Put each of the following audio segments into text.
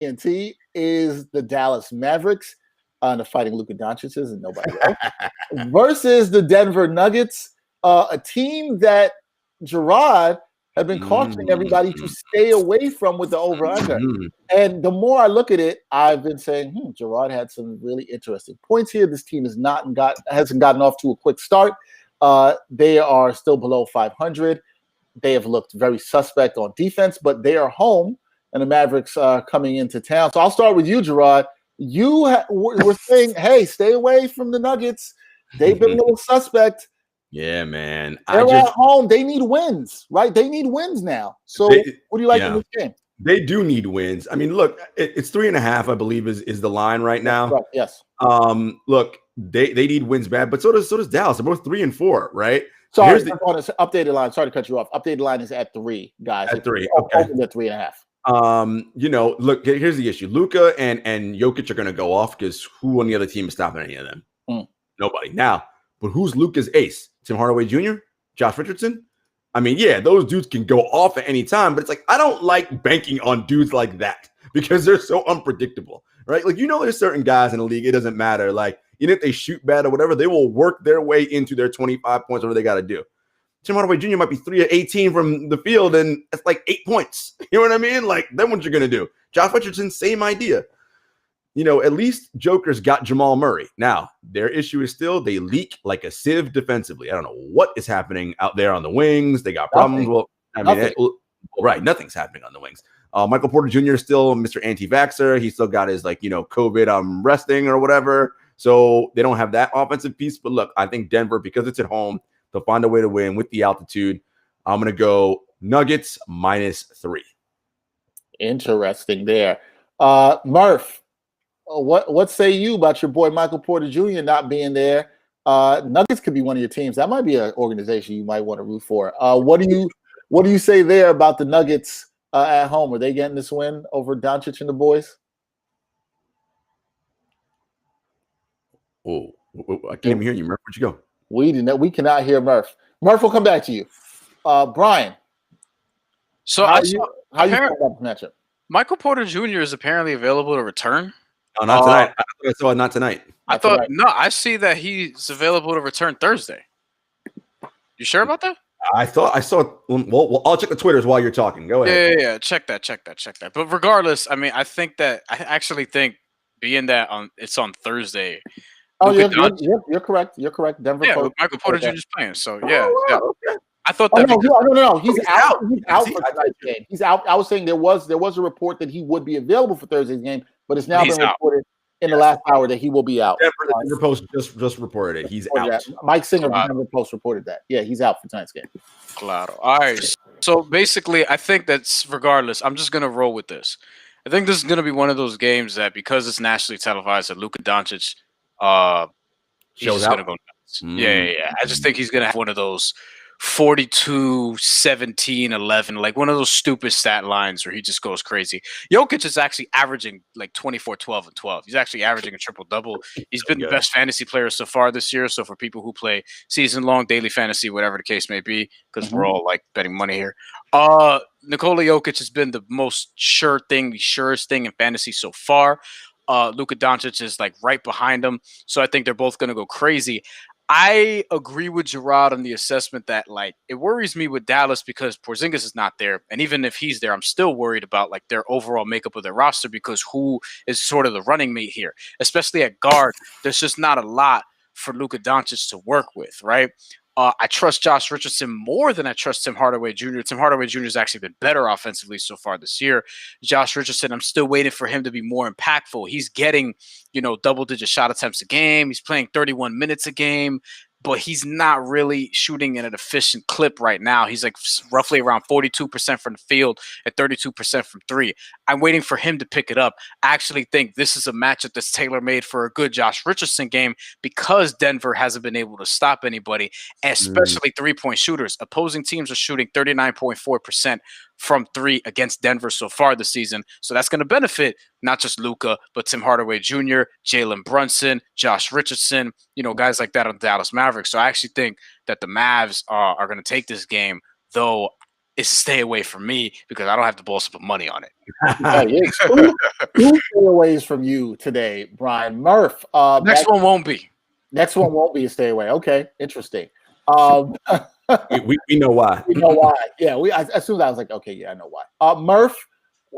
TNT is the Dallas Mavericks, the Fighting Luka Doncic's and nobody else, versus the Denver Nuggets, a team that Jarod had been cautioning everybody to stay away from with the over-under. And the more I look at it, I've been saying, Jarod had some really interesting points here. This team hasn't gotten off to a quick start. They are still below 500. They have looked very suspect on defense, but they are home, and the Mavericks are coming into town. So I'll start with you, Jarod. You were saying, hey, stay away from the Nuggets. They've been a little suspect. Yeah, man. They're at home. They need wins, right? They need wins now. So what do you like in this game? They do need wins. I mean, look, it's 3.5, I believe, is the line right now. Right, yes. Look, they need wins bad, but so does Dallas. They're both 3 and 4, right? Sorry, on an updated line. Sorry to cut you off. Updated line is at 3, guys. At 3, okay. At 3.5. Look, here's the issue. Luka and Jokic are going to go off because who on the other team is stopping any of them? Nobody. Now, but who's Luka's ace? Tim Hardaway Jr.? Josh Richardson? I mean, yeah, those dudes can go off at any time, but it's like, I don't like banking on dudes like that because they're so unpredictable, right? Like, there's certain guys in the league, it doesn't matter. Like, even if they shoot bad or whatever, they will work their way into their 25 points, whatever they got to do. Tim Hardaway Jr. might be 3 of 18 from the field, and it's like 8 points. You know what I mean? Like, then what you're going to do? Josh Richardson, same idea. At least Joker's got Jamal Murray. Now, their issue is still they leak like a sieve defensively. I don't know what is happening out there on the wings. They got problems. Well, I mean, right. Nothing's happening on the wings. Michael Porter Jr. is still Mr. Anti-Vaxxer. He still got his, COVID, I'm resting or whatever. So they don't have that offensive piece. But look, I think Denver, because it's at home, they'll find a way to win with the altitude. I'm going to go Nuggets -3. Interesting there. Murph, what say you about your boy Michael Porter Jr. not being there? Nuggets could be one of your teams. That might be an organization you might want to root for. What do you say there about the Nuggets at home? Are they getting this win over Doncic and the boys? Oh, I can't even hear you, Murph. Where'd you go? We cannot hear Murph. Murph will come back to you. Brian. So how you feel about the matchup? Michael Porter Jr. is apparently available to return. Oh, not tonight. I saw not tonight. I see that he's available to return Thursday. You sure about that? I saw. Well, I'll check the Twitters while you're talking. Go ahead. Yeah. Check that. But regardless, I mean, I actually think being that it's on Thursday. Oh, you're correct. You're correct. Denver. Yeah, Michael Porter Jr. is playing. So yeah. Okay. I thought that. No. He's out. He's out for tonight's game. He's out. I was saying there was a report that he would be available for Thursday's game, but it's now been reported in the last hour that he will be out. Denver Post just reported it. He's out. Mike Singer from Denver Post reported that. Yeah, he's out for tonight's game. Claro. All right. So basically, I think that's regardless. I'm just gonna roll with this. I think this is gonna be one of those games that because it's nationally televised, that Luka Doncic, shows out. Gonna go nuts. Yeah. I just think he's gonna have one of those 42, 17, 11, like one of those stupid stat lines where he just goes crazy. Jokic is actually averaging like 24, 12, and 12. He's actually averaging a triple-double. He's been the best fantasy player so far this year. So for people who play season-long, daily fantasy, whatever the case may be, because we're all like betting money here, Nikola Jokic has been the most surest thing in fantasy so far. Luka Doncic is like right behind him. So I think they're both going to go crazy. I agree with Jarod on the assessment that like it worries me with Dallas because Porzingis is not there, and even if he's there, I'm still worried about like their overall makeup of their roster because who is sort of the running mate here, especially at guard. There's just not a lot for Luka Doncic to work with, right? I trust Josh Richardson more than I trust Tim Hardaway Jr. Tim Hardaway Jr. has actually been better offensively so far this year. Josh Richardson, I'm still waiting for him to be more impactful. He's getting, double-digit shot attempts a game. He's playing 31 minutes a game, but he's not really shooting at an efficient clip right now. He's like roughly around 42% from the field and 32% from three. I'm waiting for him to pick it up. I actually think this is a matchup that's tailor-made for a good Josh Richardson game because Denver hasn't been able to stop anybody, especially three-point shooters. Opposing teams are shooting 39.4% from three against Denver so far this season. So that's going to benefit not just Luka, but Tim Hardaway Jr., Jalen Brunson, Josh Richardson, guys like that on the Dallas Mavericks. So I actually think that the Mavs are going to take this game, though is stay away from me because I don't have the balls to put money on it. Two stayaways from you today, Bryan Murph. Next one won't be. Next one won't be a stay away. Okay, interesting. We know why. We know why. Yeah, as soon as I was like, okay, yeah, I know why. Murph,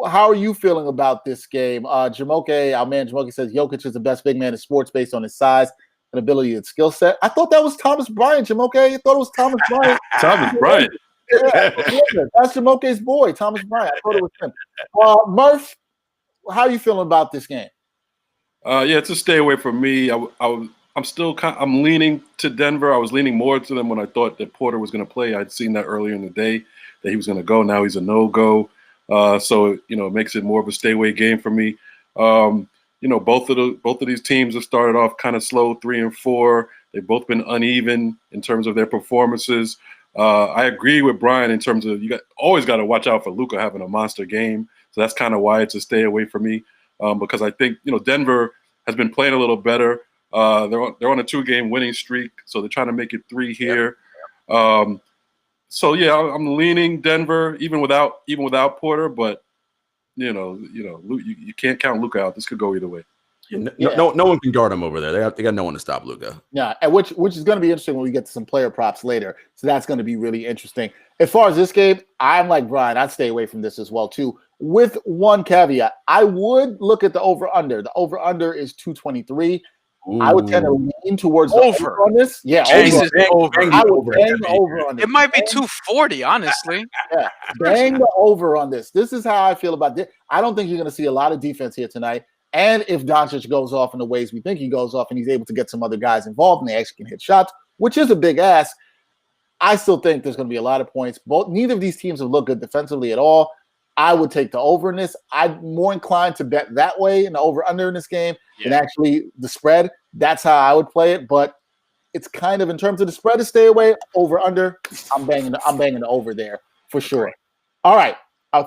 how are you feeling about this game? Jamoke, our man Jamoke says Jokic is the best big man in sports based on his size and ability and skill set. I thought that was Thomas Bryant, Jamoke. I thought it was Thomas Bryant. Thomas Bryant. Yeah, that's Jamoke's boy, Thomas Bryant. I thought it was him. Murph, how are you feeling about this game? Yeah, it's a stay away from me. I'm leaning to Denver. I was leaning more to them when I thought that Porter was going to play. I'd seen that earlier in the day that he was going to go. Now he's a no-go. So it makes it more of a stay away game for me. Both of these teams have started off kind of slow, 3 and 4. They've both been uneven in terms of their performances. I agree with Bryan in terms of always got to watch out for Luka having a monster game. So that's kind of why it's a stay away for me because I think Denver has been playing a little better. They're on a 2-game winning streak, so they're trying to make it 3 here. So yeah, I'm leaning Denver even without Porter, but you can't count Luka out. This could go either way. No one can guard him over there. They got no one to stop Luka. Yeah, and which is going to be interesting when we get to some player props later. So that's going to be really interesting. As far as this game, I'm like Bryan. I'd stay away from this as well too. With one caveat, I would look at the over/under. The over/under is 223. Ooh. I would tend to lean towards the over on this. Yeah, over. I would bang the over on this. It might be 240, honestly. Yeah, bang the over on this. This is how I feel about this. I don't think you're going to see a lot of defense here tonight. And if Doncic goes off in the ways we think he goes off and he's able to get some other guys involved and they actually can hit shots, which is a big ask, I still think there's going to be a lot of points. Neither of these teams have looked good defensively at all. I would take the over in this. I'm more inclined to bet that way in the over-under in this game than actually the spread. That's how I would play it. But it's kind of in terms of the spread to stay away, over-under, I'm banging the over there for sure. All right. Our